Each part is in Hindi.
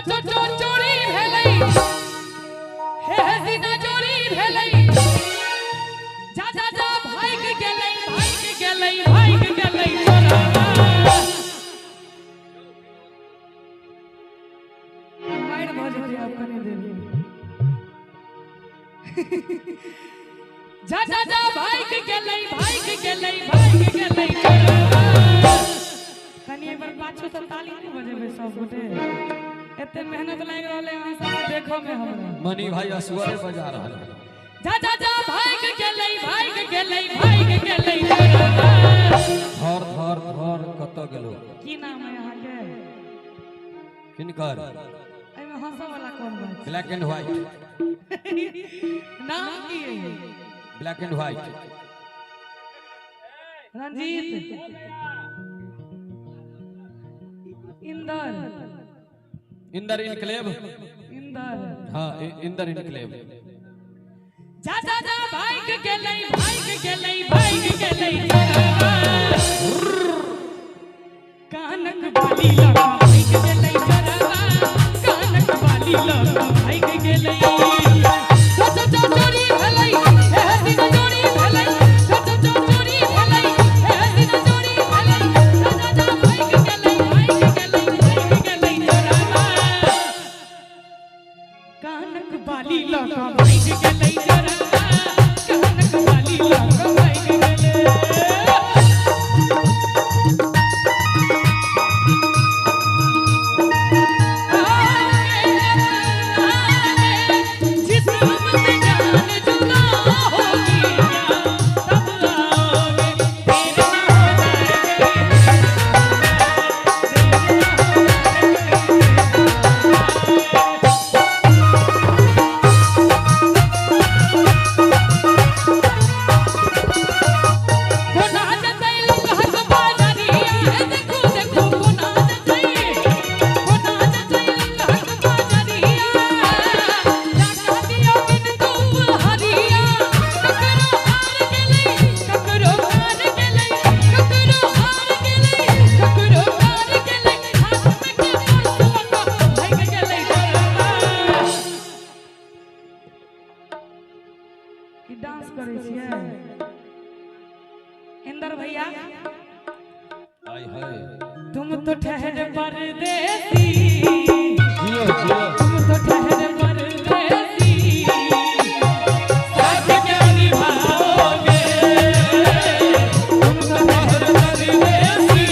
चोरी भेलै हे हसीना चोरी भेलै जा जा जा भाग गेलै चोरावा मार भजे अपने दे जा जा जा भाग गेलै चोरावा कनी एक बार पाछू से ताली नहीं बजेबे सब गोटे एते मेहनत लाग रहले अहां सब देखो में हमरा मनी भाई असुरे बजा रहल जा जा जा भाग गेलै धर कत गेलो की नाम है अहां के किनकर एमे हंसो वाला कोन बा ब्लैक एंड व्हाइट नाम की है black and white Ranjit Inder enclave हाँ इंदर इनक्लेव जा जा जा भाग गेलै कानक बाली लगा भाग गेलै चोरावा कानक बाली लगा भाग गेलै चोरी भेलै हे हसीना चोरी भेलै चोरी भेलै हे हसीना चोरी भेलै जा जा जा भाग गेलै चोरावा कानक बाली लगा भाग गेलै चोरावा कानक बाली लगा भाग गेलै डांस करे छियै इंदर भैया हाय हाय तुम तो ठहरे परदेसी तुम तो ठहरे परदेसी साथ क्या निभाओगे तुम तो ठहरे परदेसी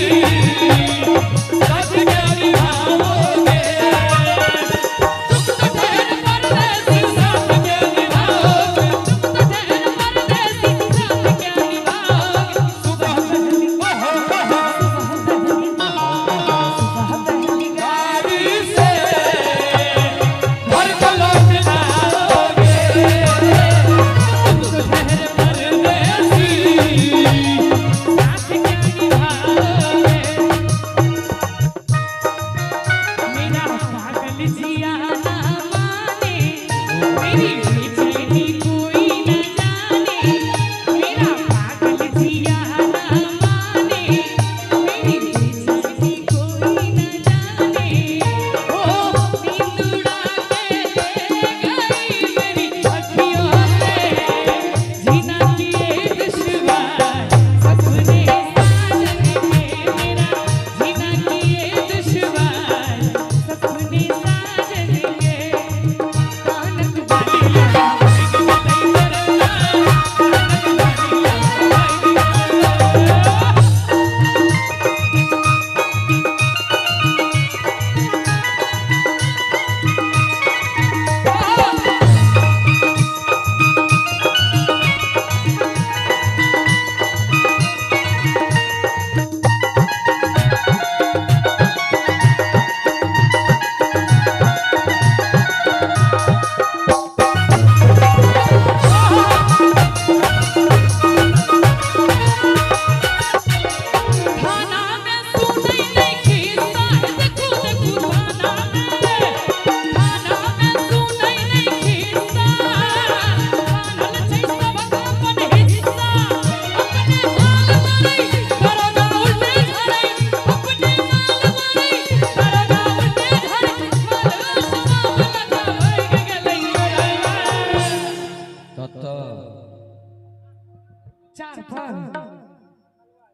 साथ क्या निभाओगे तुम तो ठहरे परदेसी साथ क्या निभाओगे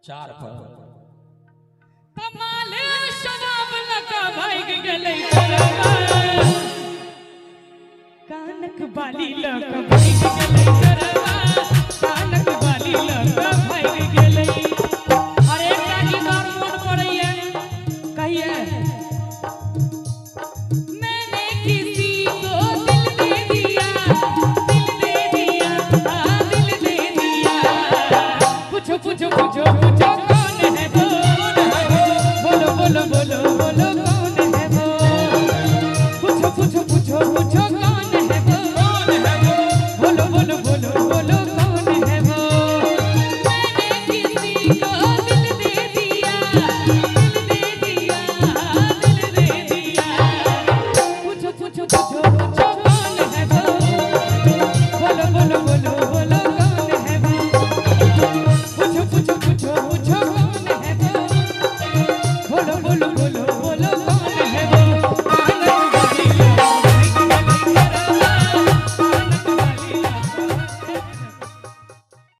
4 पर कमाले शराब लगा भाग गेलै करवा कानक बाली लगा भाग गेलै करवा कानक बाली लगा